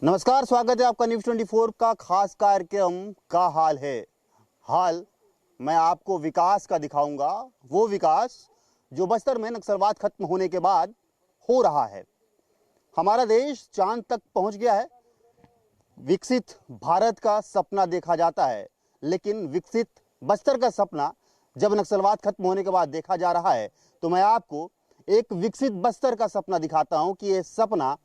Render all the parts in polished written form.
नमस्कार, स्वागत है आपका न्यूज़ 24 का खास कार्यक्रम का हाल मैं आपको विकास का दिखाऊंगा। वो विकास जो बस्तर में नक्सलवाद खत्म होने के बाद हो रहा है। हमारा देश चांद तक पहुंच गया है। विकसित भारत का सपना देखा जाता है, लेकिन विकसित बस्तर का सपना जब नक्सलवाद खत्म होने के बाद देखा जा रहा है, तो मैं आपको एक विकसित बस्तर का सपना दिखाता हूं कि ये सपना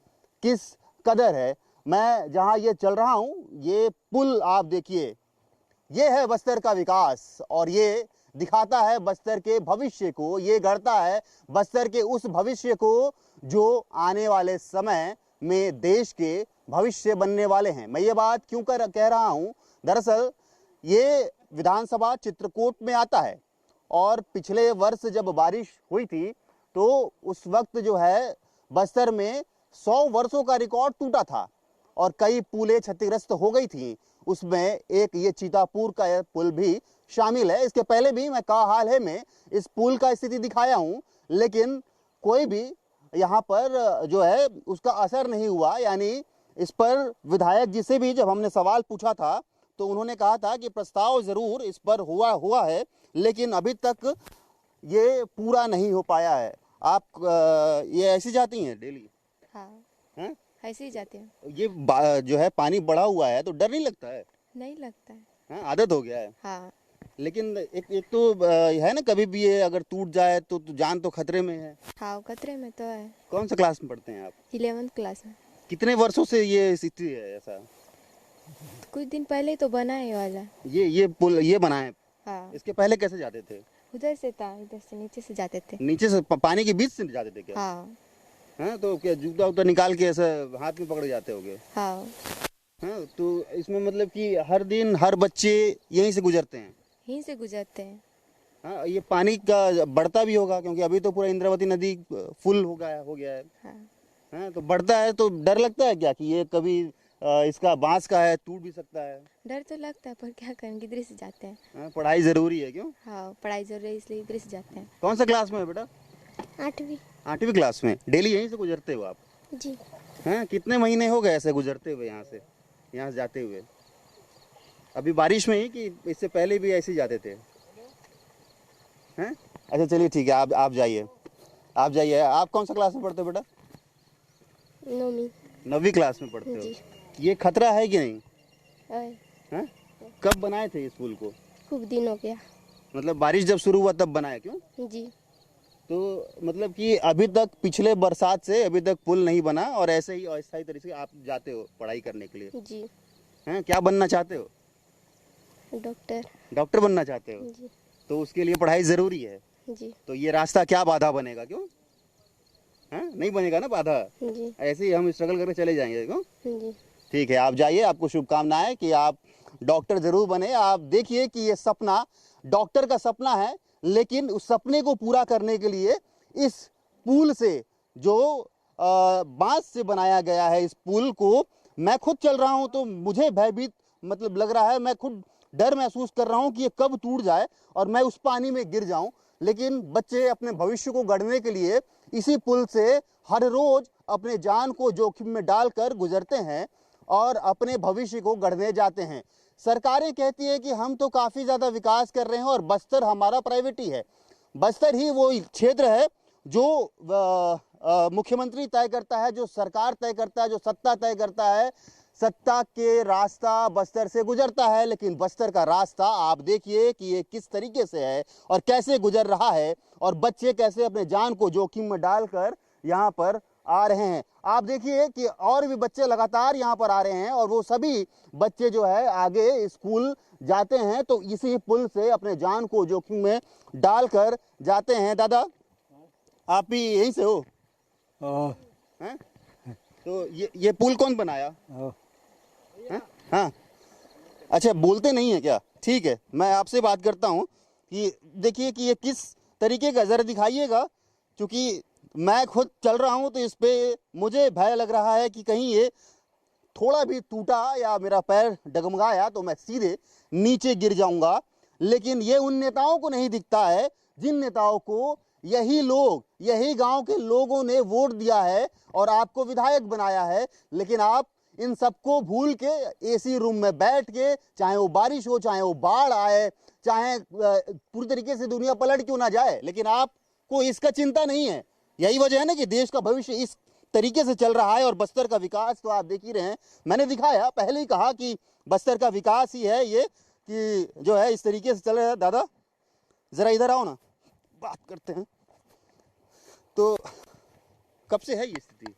किस कदर है। मैं जहां ये चल रहा हूं, ये पुल आप देखिए, ये है बस्तर का विकास और ये दिखाता है बस्तर के भविष्य को। ये गढ़ता है बस्तर के उस भविष्य को जो आने वाले समय में देश के भविष्य बनने वाले हैं। मैं ये बात क्यों कह रहा हूं, दरअसल ये विधानसभा चित्रकूट में आता है और पिछले वर्ष जब बारिश हुई थी तो उस वक्त जो है बस्तर में 100 वर्षों का रिकॉर्ड टूटा था और कई पुलें क्षतिग्रस्त हो गई थी। उसमें एक ये चीतापुर का पुल भी शामिल है। इसके पहले भी मैं हाल है में इस पुल का स्थिति दिखाया हूं, लेकिन कोई भी यहाँ पर जो है उसका असर नहीं हुआ। यानी इस पर विधायक जी से भी जब हमने सवाल पूछा था तो उन्होंने कहा था कि प्रस्ताव जरूर इस पर हुआ है, लेकिन अभी तक ये पूरा नहीं हो पाया है। आप ये ऐसे जाती हैं डेली? हाँ, हैं? ऐसे ही जाते हैं। ये जो है पानी बढ़ा हुआ है तो डर नहीं लगता है? नहीं लगता है। हाँ, आदत हो गया है। हाँ, लेकिन एक तो है ना, कभी भी ये अगर टूट जाए तो जान तो खतरे में है। हाँ, खतरे में तो है। कौन सा क्लास में पढ़ते हैं आप? 11th क्लास में। कितने वर्षों से ये स्थिति है ऐसा? कुछ दिन पहले ही तो बना है ये वाला। ये पुल ये बना है। हाँ, इसके पहले कैसे जाते थे? उधर से था, इधर से नीचे से जाते थे। नीचे से पानी के बीच से जाते थे क्या? हाँ, हाँ, तो क्या जूता उता निकाल के ऐसे हाथ में पकड़े जाते होगे? हाँ, हाँ, तो इसमें मतलब कि हर दिन हर बच्चे यहीं से गुजरते हैं? यहीं से गुजरते हैं। हाँ, ये पानी का बढ़ता भी होगा क्योंकि अभी तो पूरा इंद्रावती नदी फुल हो गया है। हाँ, हाँ, तो बढ़ता है तो डर लगता है क्या कि ये कभी इसका बांस का है, टूट भी सकता है? डर तो लगता है पर क्या करेंगे, इधर से जाते हैं। हाँ, पढ़ाई जरूरी है क्यों? हाँ, पढ़ाई जरूरी है इसलिए इधर से जाते हैं। कौन सा क्लास में है बेटा? 8वीं। 8वीं क्लास में। डेली यहीं से गुजरते हो आप? जी। हाँ, कितने महीने हो गए ऐसे गुजरते हुए यहाँ से जाते हुए? अभी बारिश में ही कि इससे पहले भी ऐसे ही जाते थे? हैं? अच्छा, चलिए ठीक है, आप जाइए। आप कौन सा क्लास में पढ़ते हो बेटा? 9वीं। 9वीं क्लास में पढ़ते जी। हो। ये खतरा है कि नहीं? है। हैं? कब बनाए थे इस पुल को? खूब दिन हो गया। मतलब बारिश जब शुरू हुआ तब बनाया क्यों? जी। तो मतलब कि अभी तक पिछले बरसात से अभी तक पुल नहीं बना और ऐसे ही अस्थायी तरीके से आप जाते हो पढ़ाई करने के लिए? जी। हैं? क्या बनना चाहते हो? डॉक्टर बनना चाहते हो? जी। तो उसके लिए पढ़ाई जरूरी है। जी। तो ये रास्ता क्या बाधा बनेगा? क्यों? हैं? नहीं बनेगा ना बाधा। जी। ऐसे ही हम स्ट्रगल करके चले जाएंगे। क्यों? जी। ठीक है, आप जाइए। आपको शुभकामनाएं कि आप डॉक्टर जरूर बने। आप देखिए कि ये सपना डॉक्टर का सपना है, लेकिन उस सपने को पूरा करने के लिए इस पुल से जो बांस से बनाया गया है, इस पुल को मैं खुद चल रहा हूं तो मुझे भयभीत मतलब लग रहा है। मैं खुद डर महसूस कर रहा हूं कि ये कब टूट जाए और मैं उस पानी में गिर जाऊं। लेकिन बच्चे अपने भविष्य को गढ़ने के लिए इसी पुल से हर रोज अपने जान को जोखिम में डालकर गुजरते हैं और अपने भविष्य को गढ़ने जाते हैं। सरकारें कहती है कि हम तो काफी ज्यादा विकास कर रहे हैं और बस्तर हमारा प्राइवेटी है। बस्तर ही वो क्षेत्र है जो मुख्यमंत्री तय करता है, जो सरकार तय करता है, जो सत्ता तय करता है। सत्ता के रास्ता बस्तर से गुजरता है, लेकिन बस्तर का रास्ता आप देखिए कि ये किस तरीके से है और कैसे गुजर रहा है और बच्चे कैसे अपने जान को जोखिम में डालकर यहाँ पर आ रहे हैं। आप देखिए कि और भी बच्चे लगातार यहाँ पर आ रहे हैं और वो सभी बच्चे जो है आगे स्कूल जाते हैं तो इसी पुल से अपने जान को जोखिम में डालकर जाते हैं। दादा, आप भी यहीं से हो? हैं? तो ये पुल कौन बनाया? हैं? हाँ, अच्छा, बोलते नहीं है क्या? ठीक है, मैं आपसे बात करता हूँ कि देखिए कि ये किस तरीके का, जरा दिखाइएगा, क्योंकि मैं खुद चल रहा हूँ तो इस पे मुझे भय लग रहा है कि कहीं ये थोड़ा भी टूटा या मेरा पैर डगमगाया तो मैं सीधे नीचे गिर जाऊंगा। लेकिन ये उन नेताओं को नहीं दिखता है जिन नेताओं को यही लोग, यही गांव के लोगों ने वोट दिया है और आपको विधायक बनाया है। लेकिन आप इन सबको भूल के एसी रूम में बैठ के, चाहे वो बारिश हो, चाहे वो बाढ़ आए, चाहे पूरी तरीके से दुनिया पलट क्यों ना जाए, लेकिन आपको इसका चिंता नहीं है। यही वजह है ना कि देश का भविष्य इस तरीके से चल रहा है और बस्तर का विकास तो आप देख ही रहे हैं। मैंने दिखाया, पहले ही कहा कि बस्तर का विकास ही है ये, कि जो है इस तरीके से चल रहा है। दादा जरा इधर आओ ना, बात करते हैं। तो कब से है ये स्थिति?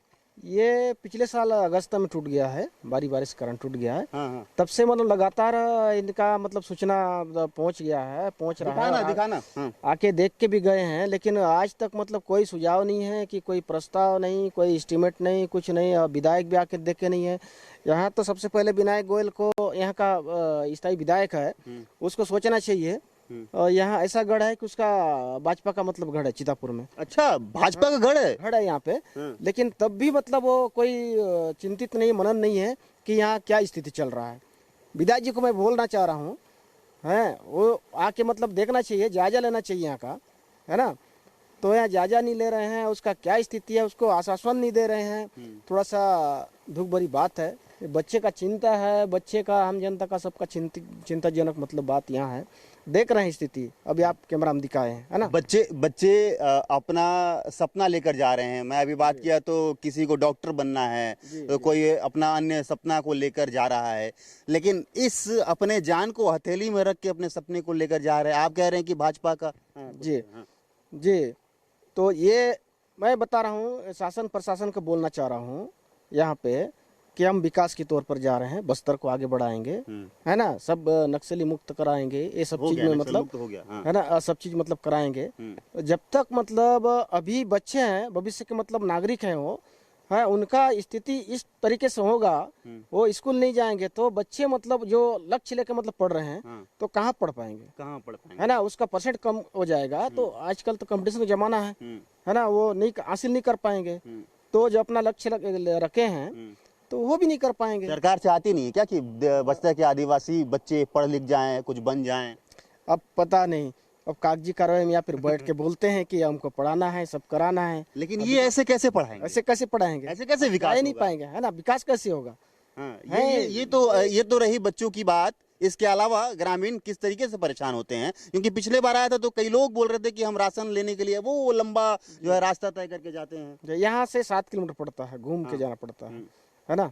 ये पिछले साल अगस्त में टूट गया है, बारिश के कारण टूट गया है। हाँ। तब से मतलब लगातार इनका मतलब सूचना पहुंच गया है, पहुंच रहा है। दिखाना हाँ। आके देख के भी गए हैं, लेकिन आज तक मतलब कोई सुझाव नहीं है, कि कोई प्रस्ताव नहीं, कोई एस्टीमेट नहीं, कुछ नहीं। विधायक भी आके देख के नहीं है। यहाँ तो सबसे पहले विनायक गोयल को, यहाँ का स्थायी विधायक है, उसको सोचना चाहिए। और यहाँ ऐसा गढ़ है कि उसका भाजपा का मतलब गढ़ है चितापुर में। अच्छा, भाजपा का गढ़ है यहाँ पे। लेकिन तब भी मतलब वो कोई चिंतित नहीं, मनन नहीं है कि यहाँ क्या स्थिति चल रहा है। विधायक जी को मैं बोलना चाह रहा हूँ, हैं वो आके मतलब देखना चाहिए, जायजा लेना चाहिए यहाँ का, है ना। तो यहाँ जायजा नहीं ले रहे हैं, उसका क्या स्थिति है, उसको आश्वासन नहीं दे रहे हैं। थोड़ा सा दुख भरी बात है। बच्चे का चिंता है, बच्चे का, हम जनता का, सबका चिंताजनक मतलब बात यहाँ है। देख रहे हैं स्थिति, अभी आप कैमरा में दिखाए हैं, है ना। बच्चे अपना सपना लेकर जा रहे हैं। मैं अभी बात किया तो किसी को डॉक्टर बनना है, तो कोई अपना अन्य सपना को लेकर जा रहा है, लेकिन इस अपने जान को हथेली में रख के अपने सपने को लेकर जा रहे हैं। आप कह रहे हैं कि भाजपा का। जी, तो ये मैं बता रहा हूँ, शासन प्रशासन को बोलना चाह रहा हूँ यहाँ पे कि हम विकास के तौर पर जा रहे हैं, बस्तर को आगे बढ़ाएंगे, है ना। सब नक्सली मुक्त कराएंगे, ये सब चीज में मतलब हो गया, हाँ। है ना, सब चीज मतलब कराएंगे। जब तक मतलब अभी बच्चे हैं, भविष्य के मतलब नागरिक हैं वो, है, उनका स्थिति इस तरीके से होगा, वो स्कूल नहीं जाएंगे तो बच्चे मतलब जो लक्ष्य लेकर मतलब पढ़ रहे हैं, तो कहाँ पढ़ पाएंगे, है ना। उसका परसेंट कम हो जाएगा। तो आजकल तो कंपटीशन का जमाना है ना, वो नहीं हासिल नहीं कर पाएंगे। तो जो अपना लक्ष्य रखे हैं तो वो भी नहीं कर पाएंगे। सरकार चाहती नहीं है क्या कि बस्तर के आदिवासी बच्चे पढ़ लिख जाएं, कुछ बन जाएं? अब पता नहीं, अब कागजी कार्रवाई में या फिर बैठ के बोलते हैं कि हमको पढ़ाना है, सब कराना है, लेकिन ये ऐसे कैसे पढ़ाएंगे? ऐसे कैसे पढ़ाएंगे, ऐसे कैसे विकास नहीं पाएंगे, है ना। विकास कैसे होगा? हाँ, ये तो रही बच्चों की बात। इसके अलावा ग्रामीण किस तरीके से परेशान होते हैं? क्योंकि पिछले बार आया था तो कई लोग बोल रहे थे कि हम राशन लेने के लिए वो लंबा जो है रास्ता तय करके जाते हैं। यहाँ से 7 किलोमीटर पड़ता है, घूम के जाना पड़ता है ना,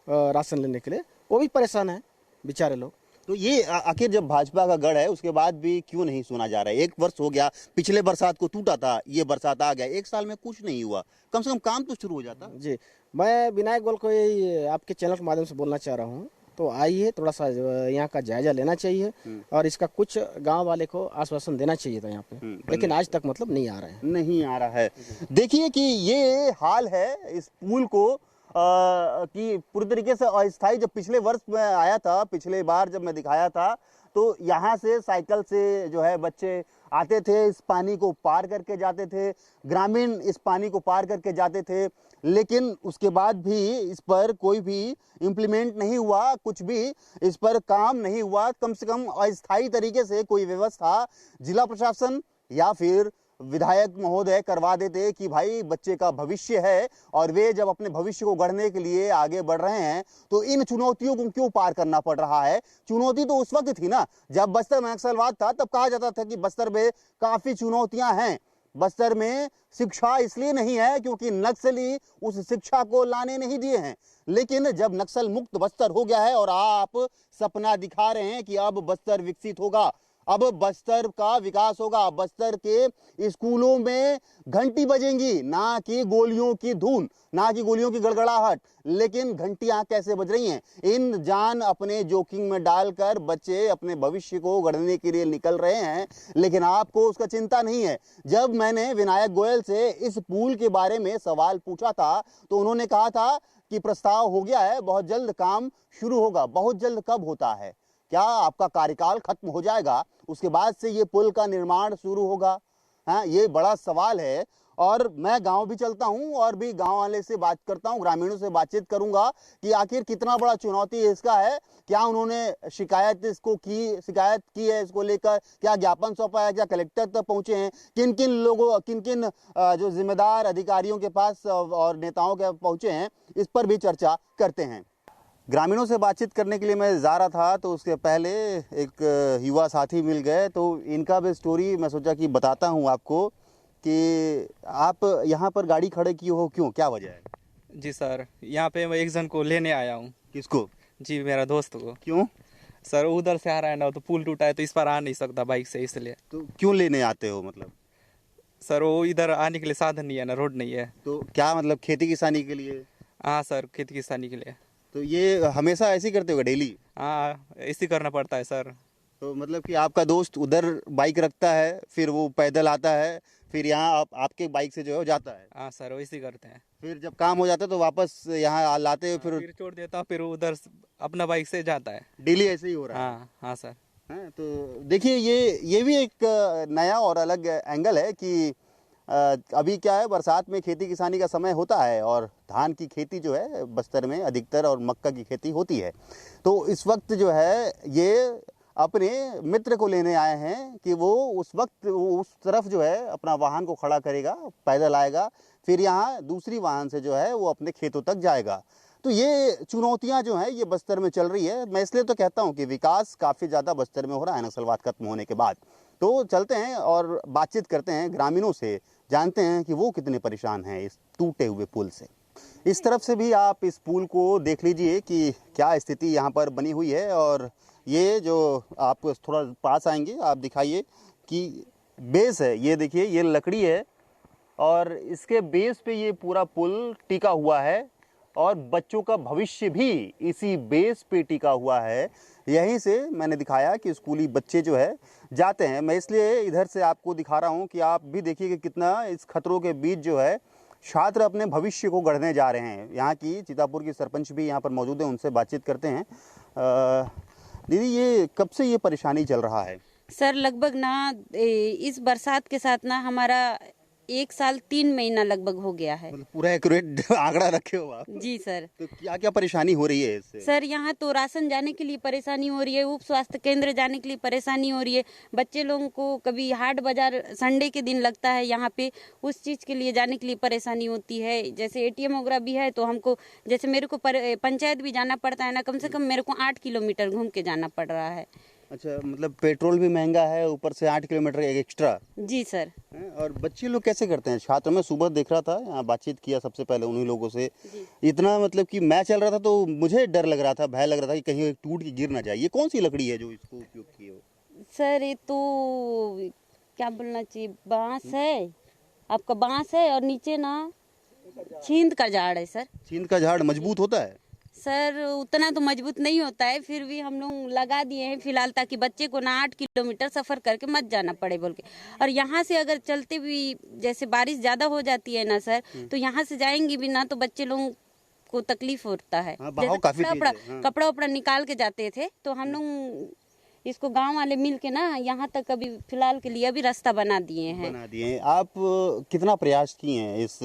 राशन लेने के लिए। वो भी परेशान है बेचारे लोग। तो ये आखिर जब भाजपा का गढ़ है, उसके बाद भी क्यों नहीं सुना जा रहा है? 1 वर्ष हो गया, पिछले बरसात को टूटा था, ये बरसात आ गया, 1 साल में कुछ नहीं हुआ। कम से कम काम तो शुरू हो जाता। जी, मैं विनायक गोयल को यही आपके चैनल के माध्यम से बोलना चाह रहा हूँ, तो आइए थोड़ा सा यहाँ का जायजा लेना चाहिए और इसका कुछ गांव वाले को आश्वासन देना चाहिए था यहाँ पे, लेकिन आज तक मतलब नहीं आ रहा है। देखिए कि ये हाल है इस पुल को कि पूरी तरीके से अस्थायी। जब पिछले वर्ष में आया था, पिछले बार जब मैं दिखाया था, तो यहाँ से साइकिल से जो है बच्चे आते थे, इस पानी को पार करके जाते थे, ग्रामीण इस पानी को पार करके जाते थे, लेकिन उसके बाद भी इस पर कोई भी इम्प्लीमेंट नहीं हुआ, कुछ भी इस पर काम नहीं हुआ। कम से कम अस्थायी तरीके से कोई व्यवस्था जिला प्रशासन या फिर विधायक महोदय करवा देते कि भाई बच्चे का भविष्य है और वे जब अपने भविष्य को गढ़ने के लिए आगे बढ़ रहे हैं तो इन चुनौतियों को क्यों पार करना पड़ रहा है। चुनौती तो उस वक्त थी ना जब बस्तर में नक्सलवाद था, तब कहा जाता था कि बस्तर में काफी चुनौतियां हैं। बस्तर में शिक्षा इसलिए नहीं है क्योंकि नक्सली उस शिक्षा को लाने नहीं दिए हैं, लेकिन जब नक्सल मुक्त बस्तर हो गया है और आप सपना दिखा रहे हैं कि अब बस्तर विकसित होगा, अब बस्तर का विकास होगा, बस्तर के स्कूलों में घंटी बजेंगी, ना कि गोलियों की धून, ना कि गोलियों की गड़गड़ाहट, लेकिन घंटियां कैसे बज रही हैं? इन जान अपने जोखिम में डालकर बच्चे अपने भविष्य को गढ़ने के लिए निकल रहे हैं, लेकिन आपको उसका चिंता नहीं है। जब मैंने विनायक गोयल से इस पुल के बारे में सवाल पूछा था तो उन्होंने कहा था कि प्रस्ताव हो गया है, बहुत जल्द काम शुरू होगा। बहुत जल्द कब होता है? क्या आपका कार्यकाल खत्म हो जाएगा उसके बाद से ये पुल का निर्माण शुरू होगा? हाँ, ये बड़ा सवाल है। और मैं गांव भी चलता हूं और भी गांव वाले से बात करता हूं, ग्रामीणों से बातचीत करूंगा कि आखिर कितना बड़ा चुनौती इसका है, क्या उन्होंने शिकायत की है इसको लेकर, क्या ज्ञापन सौंपा है, क्या कलेक्टर तक पहुंचे हैं, किन किन लोगों, किन किन जो जिम्मेदार अधिकारियों के पास और नेताओं के पहुंचे हैं, इस पर भी चर्चा करते हैं। ग्रामीणों से बातचीत करने के लिए मैं जा रहा था तो उसके पहले एक युवा साथी मिल गए, तो इनका भी स्टोरी मैं सोचा कि बताता हूँ आपको कि आप यहाँ पर गाड़ी खड़े किए हो, क्यों, क्या वजह है? जी सर, यहाँ पे मैं एक जन को लेने आया हूँ। किसको? जी, मेरा दोस्त को। क्यों? सर उधर से आ रहा है ना, तो पुल टूटा है तो इस पर आ नहीं सकता बाइक से, इसलिए। तो क्यों लेने आते हो मतलब? सर वो इधर आने के लिए साधन नहीं है ना, रोड नहीं है। तो क्या मतलब खेती किसानी के लिए? हाँ सर, खेती किसानी के लिए। तो ये हमेशा ऐसे ही करते हो डेली? हाँ, ऐसे करना पड़ता है सर। तो मतलब कि आपका दोस्त उधर बाइक रखता है, फिर वो पैदल आता है, फिर यहाँ आपके बाइक से जो है वो जाता है? हाँ सर, वैसे करते हैं। फिर जब काम हो जाता है तो वापस यहाँ लाते हो, फिर छोड़ देता हूँ, फिर उधर अपना बाइक से जाता है। डेली ऐसे ही हो रहा है? हाँ हाँ सर। हैं? तो देखिए ये भी एक नया और अलग एंगल है कि अभी क्या है, बरसात में खेती किसानी का समय होता है और धान की खेती जो है बस्तर में अधिकतर और मक्का की खेती होती है। तो इस वक्त जो है ये अपने मित्र को लेने आए हैं कि वो उस वक्त उस तरफ जो है अपना वाहन को खड़ा करेगा, पैदल आएगा, फिर यहाँ दूसरी वाहन से जो है वो अपने खेतों तक जाएगा। तो ये चुनौतियां जो हैं ये बस्तर में चल रही है। मैं इसलिए तो कहता हूं कि विकास काफ़ी ज़्यादा बस्तर में हो रहा है नक्सलवाद खत्म होने के बाद। तो चलते हैं और बातचीत करते हैं ग्रामीणों से, जानते हैं कि वो कितने परेशान हैं इस टूटे हुए पुल से। इस तरफ से भी आप इस पुल को देख लीजिए कि क्या स्थिति यहाँ पर बनी हुई है। और ये जो आप थोड़ा पास आएंगे, आप दिखाइए कि बेस है, ये देखिए ये लकड़ी है और इसके बेस पे ये पूरा पुल टिका हुआ है और बच्चों का भविष्य भी इसी बेस पे टिका हुआ है। यहीं से मैंने दिखाया कि स्कूली बच्चे जो है जाते हैं। मैं इसलिए इधर से आपको दिखा रहा हूँ कि आप भी देखिए कि कितना इस खतरों के बीच जो है छात्र अपने भविष्य को गढ़ने जा रहे हैं। यहाँ की चितापुर की सरपंच भी यहाँ पर मौजूद है, उनसे बातचीत करते हैं। दीदी, ये कब से ये परेशानी चल रहा है? सर लगभग ना इस बरसात के साथ ना हमारा 1 साल 3 महीना लगभग हो गया है। मतलब पूरा एक्यूरेट आंकड़ा रखे हो आप? जी सर। तो क्या क्या परेशानी हो रही है इससे? सर यहाँ तो राशन जाने के लिए परेशानी हो रही है, उप स्वास्थ्य केंद्र जाने के लिए परेशानी हो रही है, बच्चे लोगों को कभी हाट बाजार संडे के दिन लगता है यहाँ पे, उस चीज़ के लिए जाने के लिए परेशानी होती है। जैसे ATM वगैरह भी है तो हमको, जैसे मेरे को पंचायत भी जाना पड़ता है ना, कम से कम मेरे को 8 किलोमीटर घूम के जाना पड़ रहा है। अच्छा, मतलब पेट्रोल भी महंगा है, ऊपर से 8 किलोमीटर एक्स्ट्रा। जी सर। और बच्चे लोग कैसे करते हैं? छात्र में सुबह देख रहा था, यहाँ बातचीत किया सबसे पहले उन्हीं लोगों से। इतना मतलब कि मैं चल रहा था तो मुझे डर लग रहा था, भय लग रहा था कि कहीं टूट के गिर ना जाए। ये कौन सी लकड़ी है जो इसको उपयोग किए हो? सर ये तो क्या बोलना चाहिए, बांस है, आपका बांस है और नीचे ना छींद का झाड़ है सर। छींद का झाड़ मजबूत होता है? सर उतना तो मजबूत नहीं होता है, फिर भी हम लोग लगा दिए हैं फिलहाल, ताकि बच्चे को ना 8 किलोमीटर सफर करके मत जाना पड़े बोल के। और यहाँ से अगर चलते भी, जैसे बारिश ज्यादा हो जाती है ना सर, तो यहाँ से जाएंगे भी ना तो बच्चे लोगों को तकलीफ होता है। कपड़ा उपड़ा निकाल के जाते थे तो हम लोग इसको गांव वाले मिल के ना यहाँ तक अभी फिलहाल के लिए अभी रास्ता बना दिए हैं। आप कितना प्रयास किए हैं इस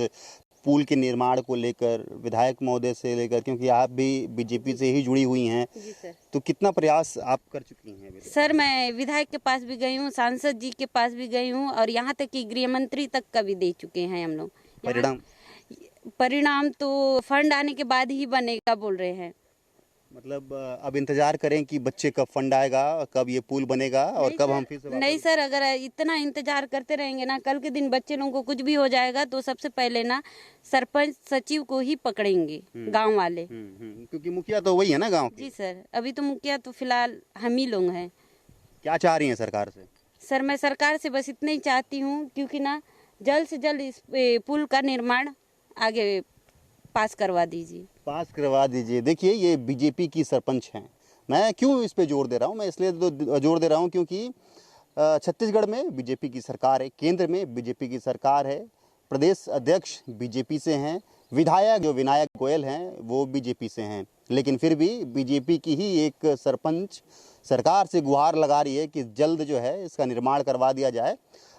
पुल के निर्माण को लेकर, विधायक महोदय से लेकर, क्योंकि आप भी बीजेपी से ही जुड़ी हुई हैं? जी सर। तो कितना प्रयास आप कर चुकी हैं? सर मैं विधायक के पास भी गई हूँ, सांसद जी के पास भी गई हूँ और यहाँ तक कि गृह मंत्री तक का भी दे चुके हैं हम लोग। परिणाम तो फंड आने के बाद ही बनेगा बोल रहे हैं। मतलब अब इंतजार करें कि बच्चे कब फंड आएगा, कब ये पुल बनेगा और कब हम फिर से? नहीं सर, अगर इतना इंतजार करते रहेंगे ना, कल के दिन बच्चे लोगों को कुछ भी हो जाएगा तो सबसे पहले ना सरपंच सचिव को ही पकड़ेंगे गांव वाले। क्योंकि मुखिया तो वही है ना गांव के। जी सर, अभी तो मुखिया तो फिलहाल हम ही लोग हैं। क्या चाह रही हैं सरकार से? सर मैं सरकार से बस इतना ही चाहती हूँ, क्योंकि ना जल्द से जल्द इस पुल का निर्माण आगे पास करवा दीजिए। देखिए ये बीजेपी की सरपंच हैं। मैं क्यों इस पे जोर दे रहा हूँ? मैं इसलिए तो जोर दे रहा हूँ क्योंकि छत्तीसगढ़ में बीजेपी की सरकार है, केंद्र में बीजेपी की सरकार है, प्रदेश अध्यक्ष बीजेपी से हैं, विधायक जो विनायक गोयल हैं वो बीजेपी से हैं, लेकिन फिर भी बीजेपी की ही एक सरपंच सरकार से गुहार लगा रही है कि जल्द जो है इसका निर्माण करवा दिया जाए।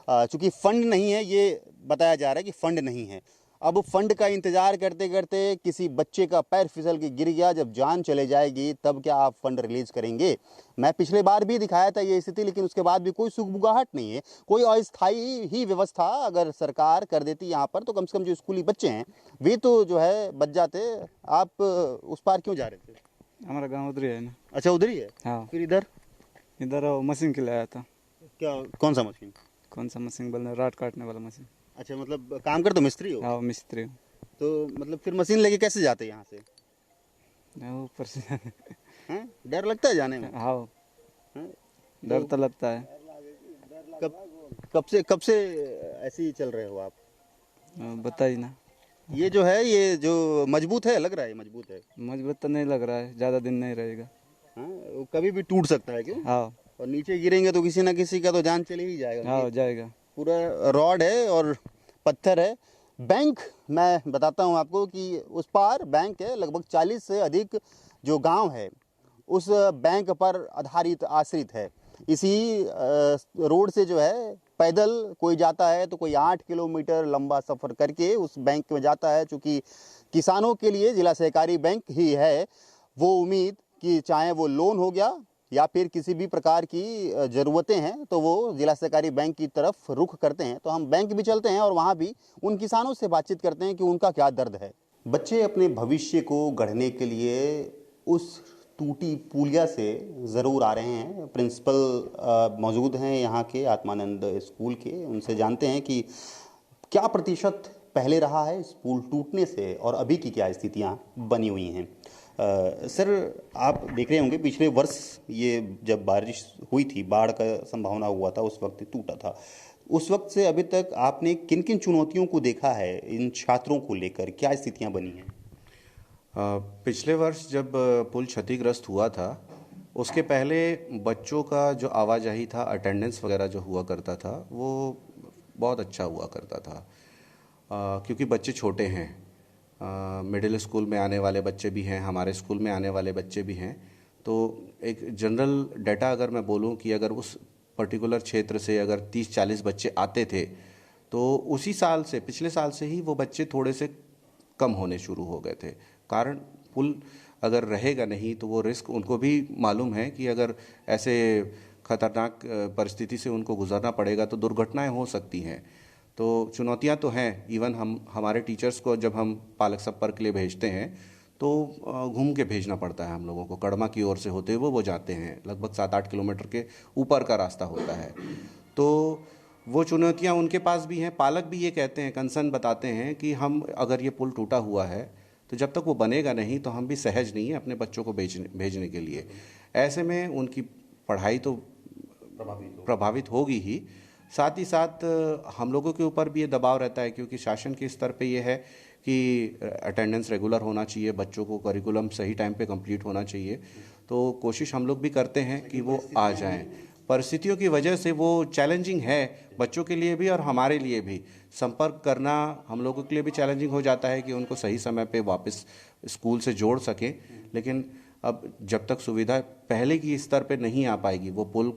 चूँकि फंड नहीं है, ये बताया जा रहा है कि फंड नहीं है। अब फंड का इंतजार करते करते किसी बच्चे का पैर फिसल के गिर गया, जब जान चले जाएगी तब क्या आप फंड रिलीज करेंगे? मैं पिछले बार भी दिखाया था ये स्थिति, लेकिन उसके बाद भी कोई सुगबुगाहट नहीं है, कोई अस्थायी ही व्यवस्था अगर सरकार कर देती यहाँ पर तो कम से कम जो स्कूली बच्चे हैं वे तो जो है बच जाते। आप उस पार क्यों जा रहे थे? हमारा गांव उधर ही है ना। अच्छा उधर ही है। हाँ, फिर इधर इधर वो मशीन के लिए आया था। क्या, कौन सा मशीन? कौन सा मशीन बोलना, राट काटने वाला मशीन। अच्छा, मतलब काम कर तो मिस्त्री हो? हाँ, मिस्त्री हूँ। तो मतलब फिर मशीन लेके कैसे जाते हैं यहाँ से? मैं ऊपर से हैं? डर लगता है जाने में? हाँ, हैं? डर तो लगता है। कब से ऐसे ही चल रहे हो आप? बताइए ना। ये जो है, ये जो मजबूत है, लग रहा है ये मजबूत है। मजबूत तो नहीं लग रहा है, ज़्यादा दिन नहीं रहेगा। हाँ, वो कभी भी टूट सकता है क्यों? हाँ और नीचे गिरेंगे तो किसी ना किसी का तो जान चले ही जाएगा। हाँ, जाएगा। पूरा रॉड है और पत्थर है। बैंक, मैं बताता हूँ आपको कि उस पार बैंक है, लगभग 40 से अधिक जो गांव है उस बैंक पर आधारित आश्रित है। इसी रोड से जो है पैदल कोई जाता है तो कोई 8 किलोमीटर लंबा सफ़र करके उस बैंक में जाता है। चूँकि किसानों के लिए जिला सहकारी बैंक ही है वो उम्मीद कि चाहे वो लोन हो गया या फिर किसी भी प्रकार की ज़रूरतें हैं तो वो जिला सहकारी बैंक की तरफ रुख करते हैं। तो हम बैंक भी चलते हैं और वहाँ भी उन किसानों से बातचीत करते हैं कि उनका क्या दर्द है। बच्चे अपने भविष्य को गढ़ने के लिए उस टूटी पुलिया से ज़रूर आ रहे हैं। प्रिंसिपल मौजूद हैं यहाँ के आत्मानंद स्कूल के, उनसे जानते हैं कि क्या प्रतिशत पहले रहा है इस पुल टूटने से और अभी की क्या स्थितियाँ बनी हुई हैं। सर, आप देख रहे होंगे पिछले वर्ष ये जब बारिश हुई थी, बाढ़ का संभावना हुआ था, उस वक्त टूटा था। उस वक्त से अभी तक आपने किन किन चुनौतियों को देखा है इन छात्रों को लेकर, क्या स्थितियाँ बनी हैं? पिछले वर्ष जब पुल क्षतिग्रस्त हुआ था उसके पहले बच्चों का जो आवाजाही था, अटेंडेंस वगैरह जो हुआ करता था वो बहुत अच्छा हुआ करता था। क्योंकि बच्चे छोटे हैं, मिडिल स्कूल में आने वाले बच्चे भी हैं, हमारे स्कूल में आने वाले बच्चे भी हैं। तो एक जनरल डाटा अगर मैं बोलूं कि अगर उस पर्टिकुलर क्षेत्र से अगर 30-40 बच्चे आते थे तो उसी साल से, पिछले साल से ही वो बच्चे थोड़े से कम होने शुरू हो गए थे। कारण पुल अगर रहेगा नहीं तो वो रिस्क उनको भी मालूम है कि अगर ऐसे खतरनाक परिस्थिति से उनको गुजरना पड़ेगा तो दुर्घटनाएं हो सकती हैं। तो चुनौतियां तो हैं। इवन हमारे टीचर्स को जब हम पालक संपर्क के लिए भेजते हैं तो घूम के भेजना पड़ता है हम लोगों को। कड़मा की ओर से होते हुए वो जाते हैं, लगभग 7-8 किलोमीटर के ऊपर का रास्ता होता है। तो वो चुनौतियां उनके पास भी हैं। पालक भी ये कहते हैं, कंसर्न बताते हैं कि हम अगर ये पुल टूटा हुआ है तो जब तक वो बनेगा नहीं तो हम भी सहज नहीं है अपने बच्चों को भेजने के लिए। ऐसे में उनकी पढ़ाई तो प्रभावित होगी ही, साथ ही साथ हम लोगों के ऊपर भी ये दबाव रहता है क्योंकि शासन के स्तर पे ये है कि अटेंडेंस रेगुलर होना चाहिए, बच्चों को करिकुलम सही टाइम पे कंप्लीट होना चाहिए। तो कोशिश हम लोग भी करते हैं कि वो आ जाएं। परिस्थितियों की वजह से वो चैलेंजिंग है बच्चों के लिए भी और हमारे लिए भी। संपर्क करना हम लोगों के लिए भी चैलेंजिंग हो जाता है कि उनको सही समय पे वापस स्कूल से जोड़ सकें। लेकिन अब जब तक सुविधा पहले की स्तर पे नहीं आ पाएगी, वो पुल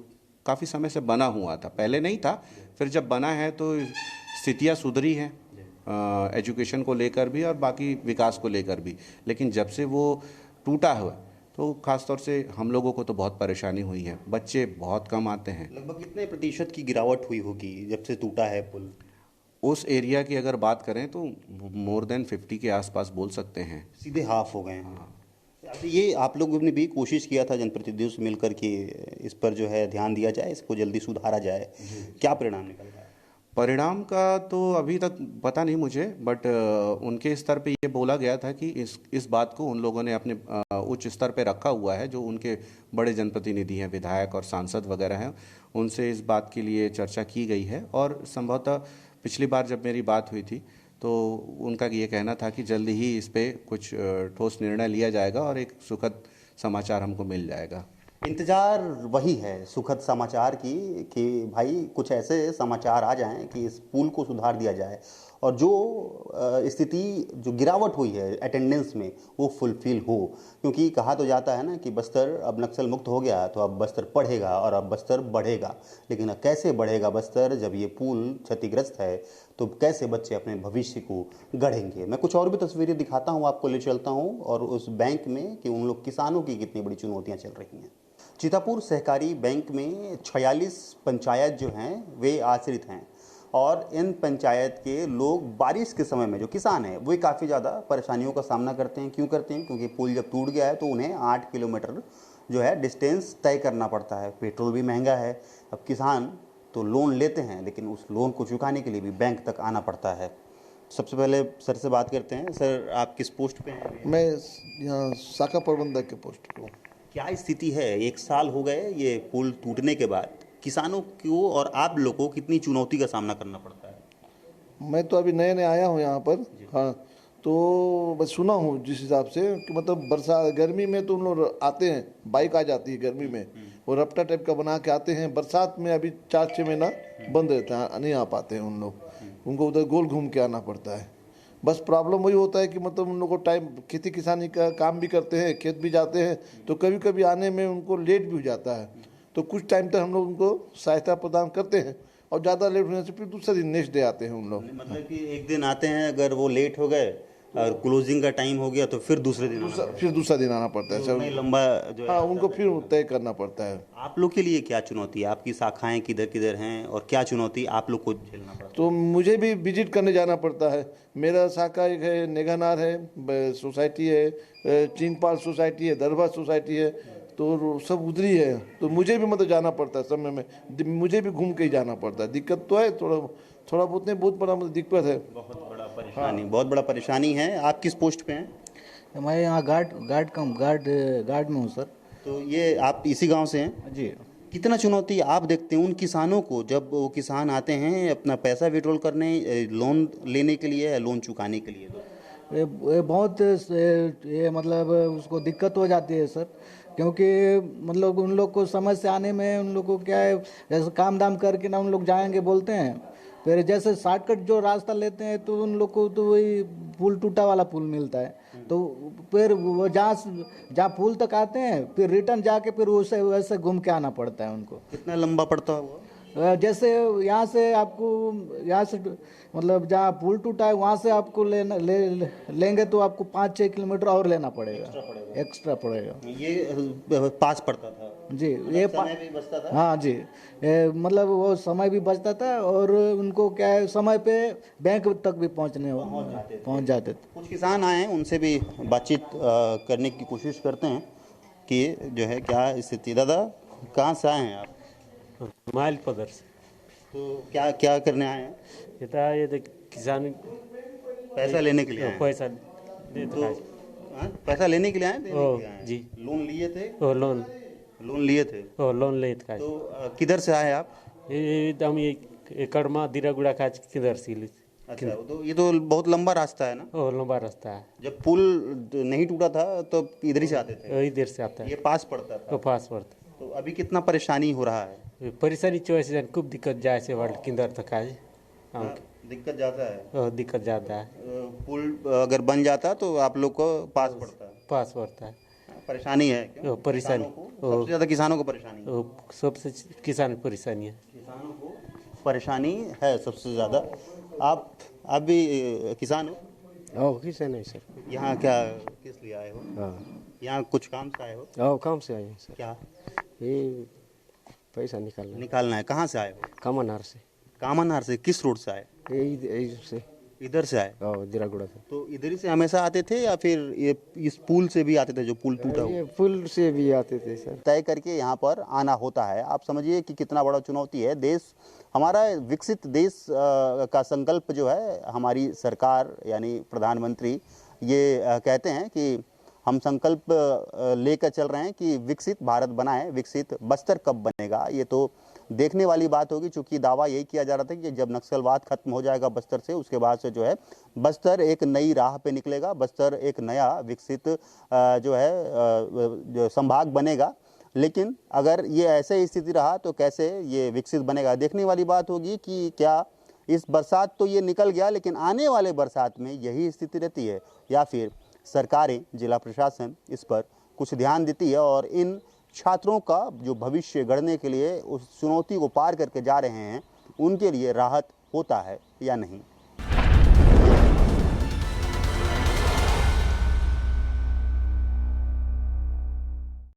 काफ़ी समय से बना हुआ था, पहले नहीं था, फिर जब बना है तो स्थितियाँ सुधरी हैं एजुकेशन को लेकर भी और बाकी विकास को लेकर भी। लेकिन जब से वो टूटा हुआ तो खासतौर से हम लोगों को तो बहुत परेशानी हुई है। बच्चे बहुत कम आते हैं। लगभग कितने प्रतिशत की गिरावट हुई होगी जब से टूटा है पुल? उस एरिया की अगर बात करें तो मोर देन 50 के आसपास बोल सकते हैं। सीधे हाफ हो गए हैं। ये आप लोगों ने भी कोशिश किया था जनप्रतिनिधियों से मिलकर कि इस पर जो है ध्यान दिया जाए, इसको जल्दी सुधारा जाए, क्या परिणाम निकल रहा है? परिणाम का तो अभी तक पता नहीं मुझे, बट उनके स्तर पे ये बोला गया था कि इस बात को उन लोगों ने अपने उच्च स्तर पे रखा हुआ है। जो उनके बड़े जनप्रतिनिधि हैं, विधायक और सांसद वगैरह हैं, उनसे इस बात के लिए चर्चा की गई है। और संभवतः पिछली बार जब मेरी बात हुई थी तो उनका ये कहना था कि जल्दी ही इस पे कुछ ठोस निर्णय लिया जाएगा और एक सुखद समाचार हमको मिल जाएगा। इंतजार वही है सुखद समाचार की कि भाई कुछ ऐसे समाचार आ जाएं कि इस पुल को सुधार दिया जाए और जो स्थिति, जो गिरावट हुई है अटेंडेंस में, वो फुलफिल हो। क्योंकि कहा तो जाता है ना कि बस्तर अब नक्सल मुक्त हो गया तो अब बस्तर पढ़ेगा और अब बस्तर बढ़ेगा। लेकिन कैसे बढ़ेगा बस्तर जब ये पुल क्षतिग्रस्त है? तो कैसे बच्चे अपने भविष्य को गढ़ेंगे? मैं कुछ और भी तस्वीरें दिखाता हूँ, आपको ले चलता हूँ और उस बैंक में कि उन लोग किसानों की कितनी बड़ी चुनौतियाँ चल रही हैं। चितापुर सहकारी बैंक में 46 पंचायत जो हैं वे आश्रित हैं। और इन पंचायत के लोग बारिश के समय में जो किसान हैं वो काफ़ी ज़्यादा परेशानियों का सामना करते हैं। क्यों करते हैं? क्योंकि पुल जब टूट गया है तो उन्हें 8 किलोमीटर जो है डिस्टेंस तय करना पड़ता है। पेट्रोल भी महंगा है। अब किसान तो लोन लेते हैं लेकिन उस लोन को चुकाने के लिए भी बैंक तक आना पड़ता है। सबसे पहले सर से बात करते हैं। सर, आप किस पोस्ट पे हैं? मैं यहाँ शाखा प्रबंधक के पोस्ट पे हूँ। क्या स्थिति है? 1 साल हो गए ये पुल टूटने के बाद, किसानों को और आप लोगों को कितनी चुनौती का सामना करना पड़ता है? मैं तो अभी नए नए आया हूँ यहाँ पर। हाँ, तो बस सुना हूँ जिस हिसाब से कि मतलब बरसात गर्मी में तो उन लोग आते हैं, बाइक आ जाती है गर्मी में, वो रपटा टाइप का बना के आते हैं। बरसात में अभी 4-6 महीना बंद रहता है, नहीं आ पाते हैं उन लोग, उनको उधर गोल घूम के आना पड़ता है। बस प्रॉब्लम वही होता है कि मतलब उन लोगों को टाइम, खेती किसानी का काम भी करते हैं, खेत भी जाते हैं, तो कभी कभी आने में उनको लेट भी हो जाता है। तो कुछ टाइम तक हम लोग उनको सहायता प्रदान करते हैं और ज़्यादा लेट होने से फिर दूसरे दिन नेक्स्ट डे आते हैं उन लोग। मतलब कि एक दिन आते हैं, अगर वो लेट हो गए और क्लोजिंग का टाइम हो गया तो फिर दूसरे दिन फिर दूसरा दिन आना पड़ता है सर। लंबा जो है हाँ, उनको फिर तय करना पड़ता है। आप लोग के लिए क्या चुनौती है? आपकी शाखाएं किधर किधर हैं और क्या चुनौती आप लोग को झेलना पड़ता है? तो मुझे भी विजिट करने जाना पड़ता है। मेरा शाखा एक है, नेगानार है सोसाइटी है, चिंगपाल सोसाइटी है, दरभा सोसाइटी है, तो सब उधरी है। तो मुझे भी मतलब जाना पड़ता है समय में, मुझे भी घूम के ही जाना पड़ता है। दिक्कत तो है, थोड़ा बहुत नहीं, बहुत बड़ा मतलब दिक्कत है। बहुत बड़ा परेशानी है। आप किस पोस्ट पे हैं? मैं यहाँ गार्ड में हूँ सर। तो ये आप इसी गांव से हैं? जी। कितना चुनौती आप देखते हैं उन किसानों को जब वो किसान आते हैं अपना पैसा विड्रॉल करने, लोन लेने के लिए या लोन चुकाने के लिए? ये बहुत ये मतलब उसको दिक्कत हो जाती है सर, क्योंकि मतलब उन लोग को समझ से आने में उन लोग को क्या है, जैसे काम दाम करके ना उन लोग जाएंगे बोलते हैं, फिर जैसे शॉर्टकट जो रास्ता लेते हैं तो उन लोग को तो वही पुल टूटा वाला पुल मिलता है। तो फिर वो जहाँ पुल तक आते हैं फिर रिटर्न जाके फिर उसे वैसे घूम के आना पड़ता है उनको। कितना लंबा पड़ता है? जैसे यहाँ से आपको यहाँ से मतलब जहाँ पुल टूटा है वहाँ से आपको लेंगे तो आपको 5-6 किलोमीटर और लेना पड़ेगा, एक्स्ट्रा पड़ेगा। ये पास पड़ता था जी, ये समय भी बचता था। हाँ जी, मतलब वो समय भी बचता था और उनको क्या है समय पे बैंक तक भी पहुँच जाते थे। कुछ किसान आए हैं, उनसे भी बातचीत करने की कोशिश करते हैं कि जो है क्या स्थिति। दादा, कहाँ से आए हैं आप? माइल पदर से। तो क्या क्या करने आए हैं? ये देख किसान पैसा लेने के लिए आए हैं? पैसा पैसा लेने के लिए आए, देने के लिए आए हैं? जी। लोन लिए थे? लोन लिए थे। लोन ले था। तो किधर से आए आप? ये कड़मा दिरागुड़ा का किधर से। अच्छा, तो ये तो बहुत लंबा रास्ता है ना? लंबा रास्ता है। जब पुल नहीं टूटा था तो इधर ही से आते थे? इधर से आता है। ये पास पड़ता था? पास पड़ता। तो अभी कितना परेशानी हो रहा है? परेशानी चौबीस खूब दिक्कत जाए से वर्ल्ड किधर तक आज दिक्कत ज़्यादा है। दिक्कत ज़्यादा है। पुल अगर बन जाता तो आप लोग को पास पड़ता है। परेशानी है क्यों? परेशानी सबसे ज़्यादा किसानों को परेशानी, सबसे किसान परेशानी है। किसानों को परेशानी है सबसे ज़्यादा। आप भी किसान हो? किसान है सर। यहाँ क्या किस लिए आए हो? यहाँ कुछ काम से आए हो? काम से आए हैं सर। क्या? ये पैसा निकालना है। कहाँ से आए हो? कामनहार से। कामनहार से? किस रोड से आए? इधर से आए? दिरागुड़ा से। तो इधर ही से हमेशा आते थे या फिर ये इस पुल से भी आते थे जो पुल टूटा हुआ? पुल से भी आते थे सर। तय करके यहाँ पर आना होता है। आप समझिए कि कितना बड़ा चुनौती है। देश हमारा विकसित देश का संकल्प जो है हमारी सरकार यानी प्रधानमंत्री ये कहते हैं कि हम संकल्प लेकर चल रहे हैं कि विकसित भारत बनाएं। विकसित बस्तर कब बनेगा ये तो देखने वाली बात होगी, चूंकि दावा यही किया जा रहा था कि जब नक्सलवाद खत्म हो जाएगा बस्तर से, उसके बाद से जो है बस्तर एक नई राह पे निकलेगा, बस्तर एक नया विकसित जो है जो संभाग बनेगा। लेकिन अगर ये ऐसे स्थिति रहा तो कैसे ये विकसित बनेगा? देखने वाली बात होगी कि क्या इस बरसात तो ये निकल गया लेकिन आने वाले बरसात में यही स्थिति रहती है या फिर सरकारें, जिला प्रशासन इस पर कुछ ध्यान देती है और इन छात्रों का जो भविष्य गढ़ने के लिए उस चुनौती को पार करके जा रहे हैं उनके लिए राहत होता है या नहीं।